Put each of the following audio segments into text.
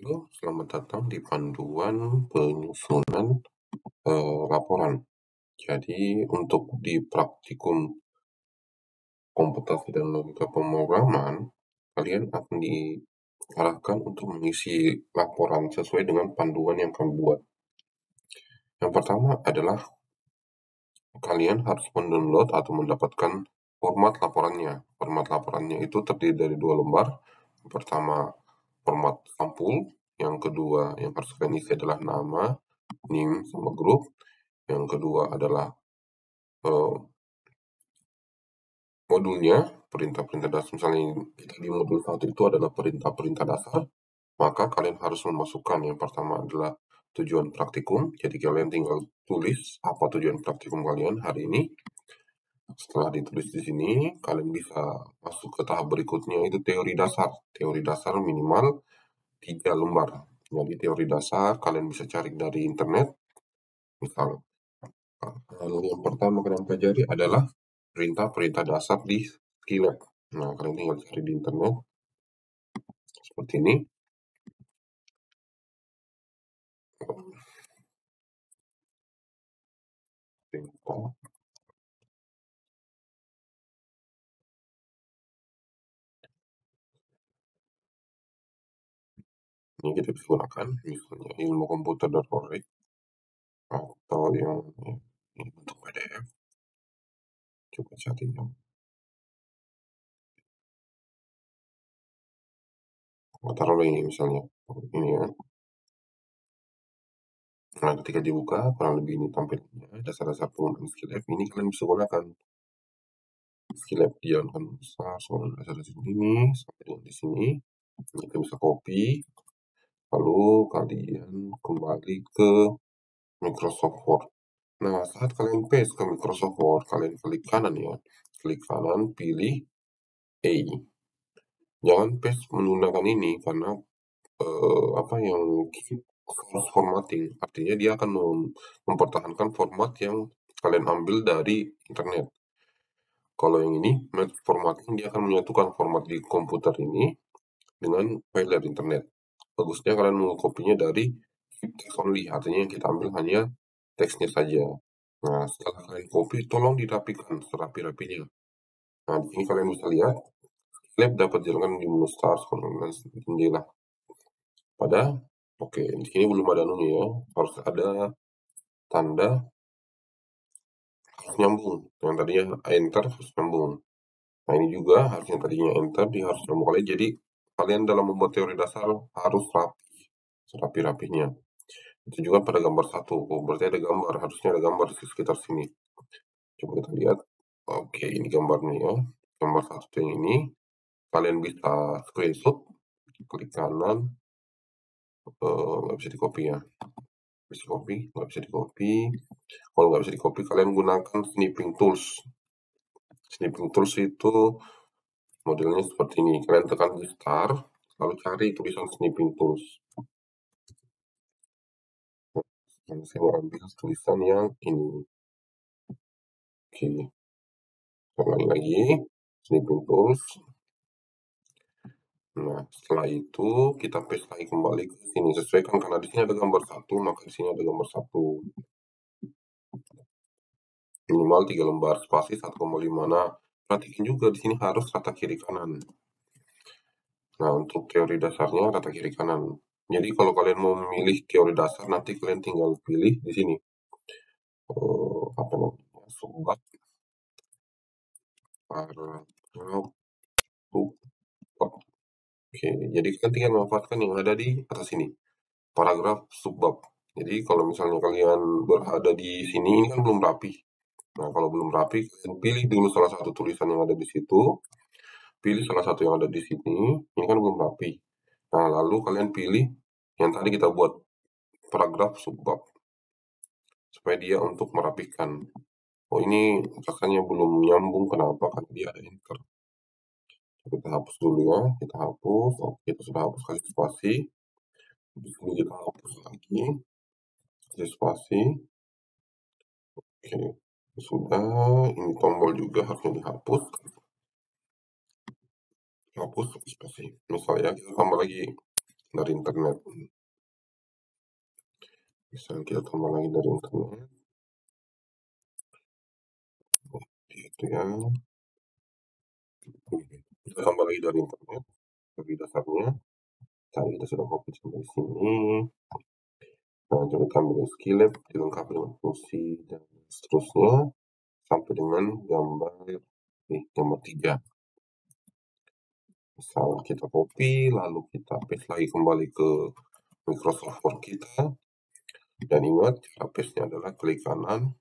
Halo, selamat datang di panduan penyusunan laporan. Jadi untuk di praktikum komputasi dan logika pemrograman, kalian akan diarahkan untuk mengisi laporan sesuai dengan panduan yang kami buat. Yang pertama adalah kalian harus mendownload atau mendapatkan format laporannya. Format laporannya itu terdiri dari 2 lembar. Yang pertama format sampul, yang kedua yang harus kalian isi adalah nama, NIM, sama grup. Yang kedua adalah modulnya, perintah-perintah dasar. Misalnya kita di modul 1 itu adalah perintah-perintah dasar, maka kalian harus memasukkan yang pertama adalah tujuan praktikum. Jadi kalian tinggal tulis apa tujuan praktikum kalian hari ini. Setelah ditulis di sini, kalian bisa masuk ke tahap berikutnya, itu teori dasar. Teori dasar minimal 3 lembar. Jadi teori dasar kalian bisa cari dari internet. Misal, hal yang pertama kalian pelajari adalah perintah-perintah dasar di Skillab. Nah, kalian tinggal cari di internet seperti ini. Ini kita bisa gunakan, misalnya ilmu komputer.org atau yang ini bentuk PDF. Coba cari yang taruh ini misalnya, ini ya. Nah, ketika dibuka, kurang lebih ini tampilannya. Dasar-dasar penggunaan Skillab ini kalian bisa gunakan. Skillab dijalankan besar, soal dasar di sini, sampai dengan di sini. Kita bisa copy, lalu kalian kembali ke Microsoft Word. Nah, saat kalian paste ke Microsoft Word, kalian klik kanan ya. Klik kanan, pilih A. Jangan paste menggunakan ini karena yang cross formatting, artinya dia akan mempertahankan format yang kalian ambil dari internet. Kalau yang ini match formatting, dia akan menyatukan format di komputer ini dengan file dari internet. Bagusnya kalian mengkopinya dari keep text only, artinya yang kita ambil hanya teksnya saja. Nah, setelah kalian copy, tolong dirapikan serapi-rapinya. Nah, di sini kalian bisa lihat Skillab dapat dijalankan di menu start, scroll, dan jendela. Oke, di sini belum ada anunya ya, harus ada tanda harus nyambung. Yang tadinya enter harus nyambung. Nah, ini juga harusnya tadinya enter, dia harus nyambung kalian. Jadi kalian dalam membuat teori dasar harus rapi, serapi-rapinya. Itu juga pada gambar 1. Berarti ada gambar, harusnya ada gambar di sekitar sini. Coba kita lihat. Oke, ini gambarnya ya. Gambar 1 yang ini. Kalian bisa screenshot, klik kanan, nggak bisa di copy ya. Bisa copy, nggak bisa di copy. Kalau nggak bisa di copy, kalian gunakan snipping tools. Snipping tools itu modelnya seperti ini. Kalian tekan di start, lalu cari tulisan snipping tools. Saya mau ambil tulisan yang ini. Oke, ulangi lagi, snipping tools. Nah, setelah itu kita paste lagi kembali ke sini. Sesuaikan karena di sini ada gambar 1, maka di sini ada gambar 1. Minimal 3 lembar, spasi 1,5. Nah, perhatikan juga di sini harus rata kiri kanan. Nah, untuk teori dasarnya rata kiri kanan. Jadi kalau kalian mau memilih teori dasar, nanti kalian tinggal pilih di sini. Subbab. Oke, jadi kalian tinggal memanfaatkan yang ada di atas ini. Paragraf subbab. Jadi kalau misalnya kalian berada di sini, ini kan belum rapi. Nah, kalau belum rapi, kalian pilih dulu salah satu tulisan yang ada di situ. Pilih salah satu yang ada di sini. Ini kan belum rapi. Nah, lalu kalian pilih yang tadi kita buat paragraf subbab. Supaya dia untuk merapikan. Oh, ini rasanya belum nyambung. Kenapa? Karena dia ada enter. Kita hapus dulu ya. Kita hapus. Oke, kita sudah hapus kasih spasi. Di sini kita hapus lagi. Kasih spasi. Oke, sudah. Ini tombol juga harusnya dihapus. Hapus spasi. Misalnya kita tambah lagi dari internet. Misalnya kita tambah lagi dari internet, itu ya. Kita tambah lagi dari internet, lebih dasarnya. Tadi kita sudah copy sampai sini. Nah, coba kita ambil skillab, dilengkapi dengan fungsi dan seterusnya sampai dengan gambar 3. Misal kita copy, lalu kita paste lagi kembali ke Microsoft Word kita. Dan ingat, cara paste-nya adalah klik kanan.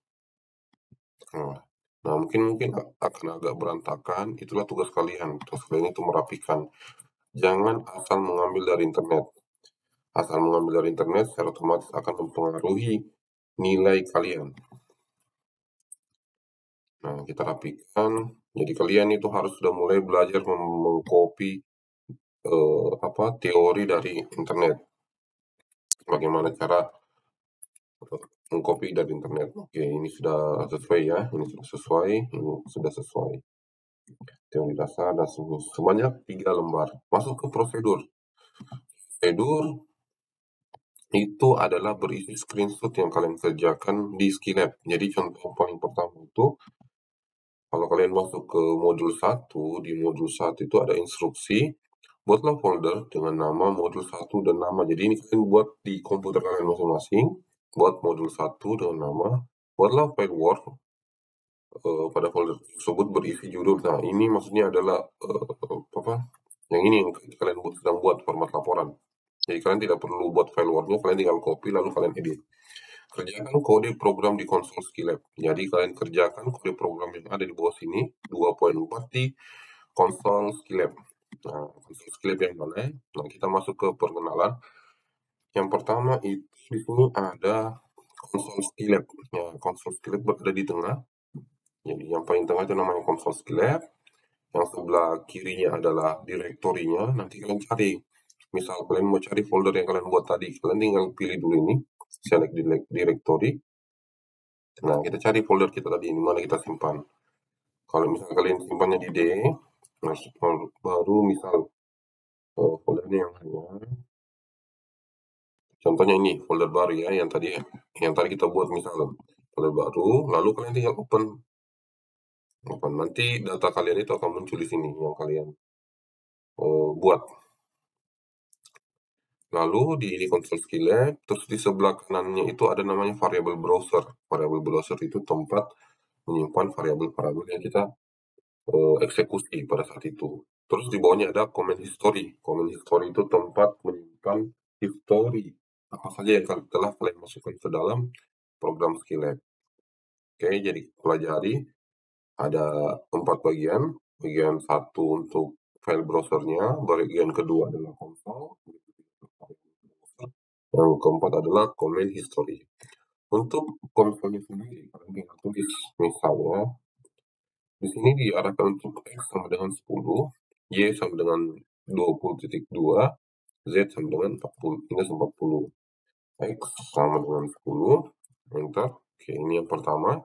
Nah, mungkin akan agak berantakan. Itulah tugas kalian. Tugas kalian itu merapikan. Jangan asal mengambil dari internet. Asal mengambil dari internet secara otomatis akan mempengaruhi nilai kalian. Nah, kita rapikan. Jadi kalian itu harus sudah mulai belajar mengcopy teori dari internet. Bagaimana cara mengcopy dari internet. Oke, ini sudah sesuai ya. Ini sudah sesuai. Ini sudah sesuai. Teori dasar dan sebanyak 3 lembar. Masuk ke prosedur. Prosedur itu adalah berisi screenshot yang kalian kerjakan di Skillab. Jadi contoh paling pertama itu, kalau kalian masuk ke modul 1, di modul 1 itu ada instruksi, buatlah folder dengan nama modul 1 dan nama. Jadi ini kalian buat di komputer kalian masing-masing, buat modul 1 dengan nama, buatlah file Word, pada folder tersebut berisi judul. Nah, ini maksudnya adalah yang ini yang kalian sedang buat format laporan. Jadi kalian tidak perlu buat file Word-nya, kalian tinggal copy lalu kalian edit. Kerjakan kode program di konsol Skillab. Jadi kalian kerjakan kode program yang ada di bawah sini, 2.4 di konsol Skillab. Nah, konsol Skillab yang mana? Nah, kita masuk ke perkenalan. Yang pertama itu di sini ada konsol Skillab. Ya, konsol Skillab berada di tengah. Jadi yang paling tengah itu namanya konsol Skillab. Yang sebelah kirinya adalah direktorinya. Nanti kalian cari. Misal kalian mau cari folder yang kalian buat tadi, kalian tinggal pilih dulu ini, select directory. Nah, kita cari folder kita tadi, di mana kita simpan. Kalau misal kalian simpannya di D, nah, baru misal foldernya yang hanya, contohnya ini folder baru ya, yang tadi kita buat misal folder baru, lalu kalian tinggal open. Nanti data kalian itu akan muncul di sini yang kalian buat. Lalu di konsol Skillab, terus di sebelah kanannya itu ada namanya variable browser. Variable browser itu tempat menyimpan variabel-variabel yang kita eksekusi pada saat itu. Terus di bawahnya ada comment history. Comment history itu tempat menyimpan history apa saja yang telah kalian masukkan ke dalam program Skillab. Oke, jadi pelajari ada 4 bagian. Bagian 1 untuk file browsernya, bagian kedua adalah konsol, yang keempat adalah comment history. Untuk konsolnya sendiri, kalian tinggal tulis misalnya di sini diarahkan untuk X sama dengan 10, Y sama dengan 20.2, Z sama dengan 40, minus 40. X sama dengan 10, enter. Oke, ini yang pertama.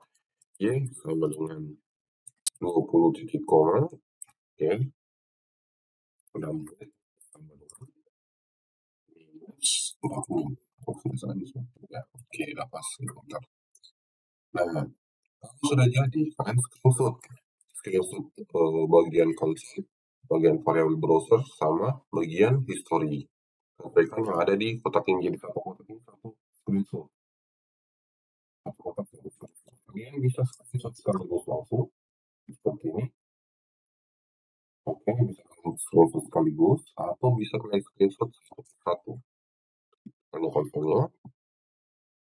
Y sama dengan 20 titik koma. Oke. Dan Z sama dengan minus 40. Ya, oke, lepas. Enter. Nah, kalau sudah jadi, kalian screenshot bagian konsol, bagian variabel browser, sama bagian history. Sampaikan yang ada di kotak ini, jadi satu kotak ini satu screenshot. Satu kotak satu screenshot. Kalian bisa screenshot sekaligus langsung seperti ini. Oke, bisa kalian screenshot sekaligus atau bisa kalian screenshot satu. Hanya konsolnya,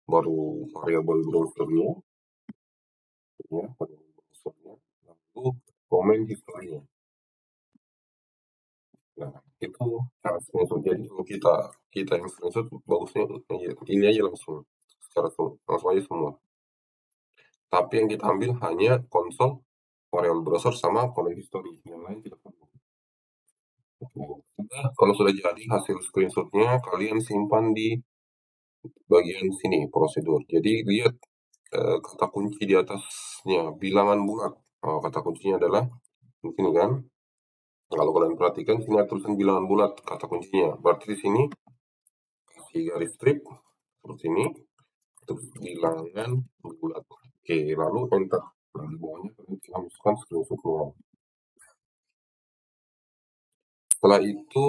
baru variabel browsernya, ya, variabel browsernya, lalu komen history-nya. Nah, itu cara screenshot. Jadi kalau kita yang screenshot, bagusnya ini aja langsung, langsung aja semua. Tapi yang kita ambil hanya konsol, variabel browser, sama comment history. Yang lain tidak perlu. Kalau sudah jadi hasil screenshotnya, kalian simpan di bagian sini, prosedur. Jadi lihat kata kunci di atasnya, bilangan bulat. Kata kuncinya adalah ini kan, Kalau kalian perhatikan sini ada tulisan bilangan bulat kata kuncinya. Berarti di sini kasih garis strip seperti ini, terus bilangan bulat. Oke, lalu enter. Nah, di bawahnya kalian tinggal masukkan screenshotnya. Setelah itu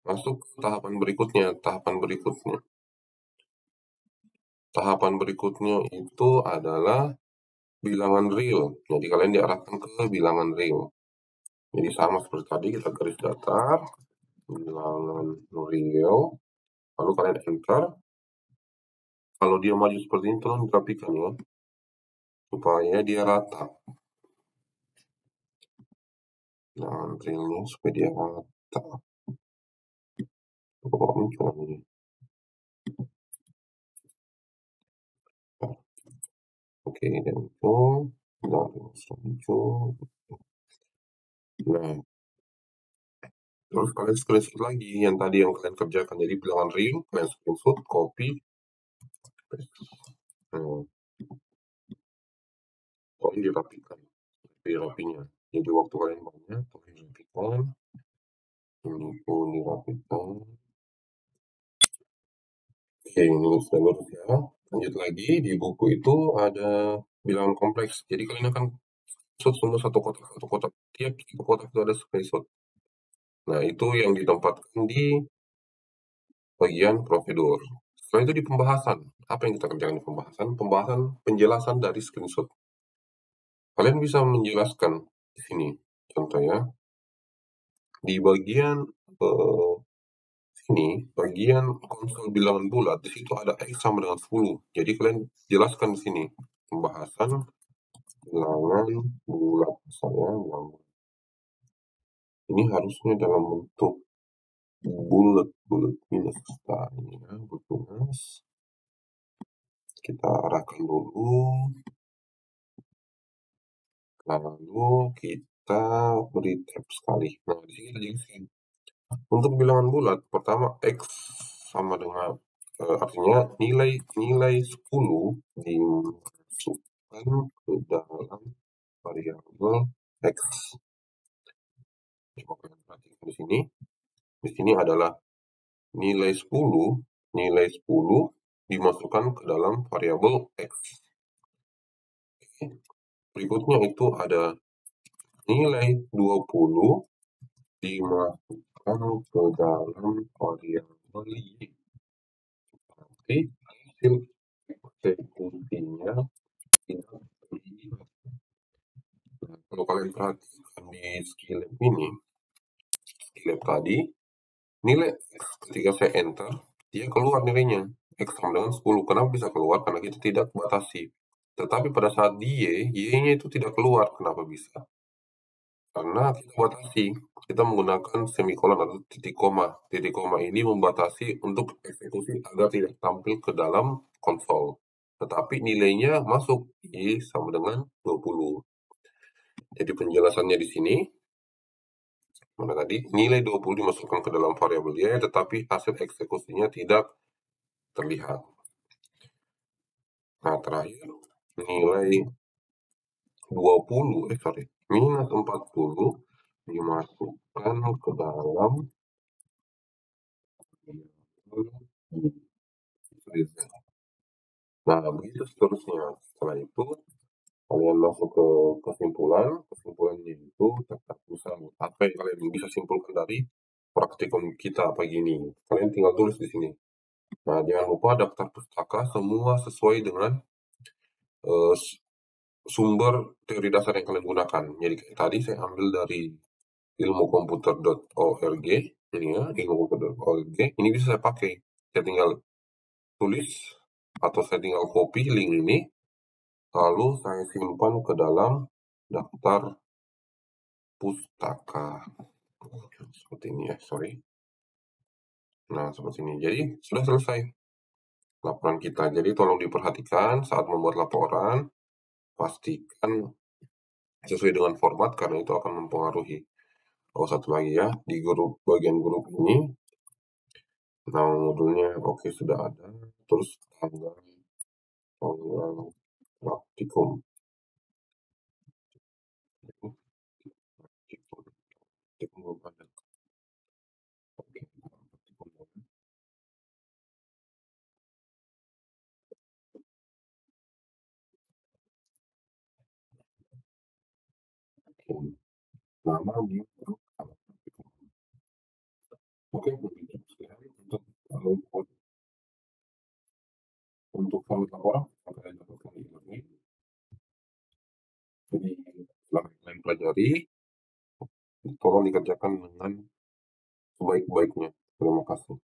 masuk ke tahapan berikutnya. Tahapan berikutnya itu adalah bilangan real. Jadi kalian diarahkan ke bilangan real. Jadi sama seperti tadi, kita garis datar, bilangan real, lalu kalian enter. Kalau dia maju seperti ini, tolong dirapikan ya, supaya dia rata. Bilangan realnya supaya dia rata. Kok muncul ini? Oke, dan itu bilangan muncul. Nah, terus kalian screenshot lagi yang tadi yang kalian kerjakan. Jadi bilangan real, kalian screenshot, copy, paste. Nah, tolong dirapikan. Rapinya. Jadi waktu kalian banyak, tolong dirapikan. Ini pun dirapikan. Oke, ini sudah lurus ya. Lanjut lagi, di buku itu ada bilangan kompleks. Jadi kalian akan screenshot semua satu kotak. Tiap satu kotak itu ada screenshot. Nah, itu yang ditempatkan di bagian prosedur. Setelah itu di pembahasan. Apa yang kita kerjakan di pembahasan? Pembahasan penjelasan dari screenshot. Kalian bisa menjelaskan di sini. Contohnya, di bagian sini, bagian konsol bilangan bulat, di situ ada X sama dengan 10. Jadi kalian jelaskan di sini. Pembahasan bilangan bulat. Misalnya, ini harusnya dalam bentuk bulat minus. Nah, ini ya, bulat minus. Kita arahkan dulu. Lalu kita beri tab sekali. Nah, di sini kita jelasin. Untuk bilangan bulat, pertama X sama dengan artinya nilai 10 dimasukkan ke dalam variabel X. Coba kalian perhatikan di sini. Di sini adalah nilai 10 dimasukkan ke dalam variabel X. Berikutnya itu ada nilai 20 dimasukkan ke dalam variabel Y. Tapi hasil eksekusinya tidak terlihat. Nah, kalau kalian perhatikan di skillet ini, skillet tadi, nilai X ketika saya enter, dia keluar nilainya. X sama dengan 10. Kenapa bisa keluar? Karena kita tidak batasi. Tetapi pada saat di Y-nya itu tidak keluar. Kenapa bisa? Karena kita batasi. Kita menggunakan semikolon atau titik koma. Titik koma ini membatasi untuk eksekusi agar tidak tampil ke dalam konsol. Tetapi nilainya masuk, Y sama dengan 20. Jadi penjelasannya di sini, mana tadi? Nilai 20 dimasukkan ke dalam variabel Y, tetapi hasil eksekusinya tidak terlihat. Nah, terakhir, nilai 20, minus 40 dimasukkan ke dalam Nah, begitu seterusnya. Setelah itu, kalian masuk ke kesimpulan. Kesimpulannya itu tetap misal apa yang kalian bisa simpulkan dari praktikum kita pagi ini. Kalian tinggal tulis di sini. Nah, jangan lupa daftar pustaka semua sesuai dengan sumber teori dasar yang kalian gunakan. Jadi tadi saya ambil dari ilmukomputer.org, ini ya, ilmukomputer.org. Ini bisa saya pakai. Saya tinggal tulis atau saya tinggal copy link ini, lalu saya simpan ke dalam daftar pustaka. Seperti ini ya, sorry. Nah, seperti ini. Jadi, sudah selesai laporan kita. Jadi, tolong diperhatikan saat membuat laporan, pastikan sesuai dengan format karena itu akan mempengaruhi. Oh, satu lagi ya, di bagian grup ini, nama modulnya oke sudah ada. Terus tanggal praktikum. praktikum belum ada. Oke, praktikum boleh. Oke, nama di grup kalau praktikum. Oke, begitu sekian untuk untuk format laporan yang kalian dapatkan di e-learning. Jadi setelah kalian pelajari, tolong dikerjakan dengan sebaik-baiknya. Terima kasih.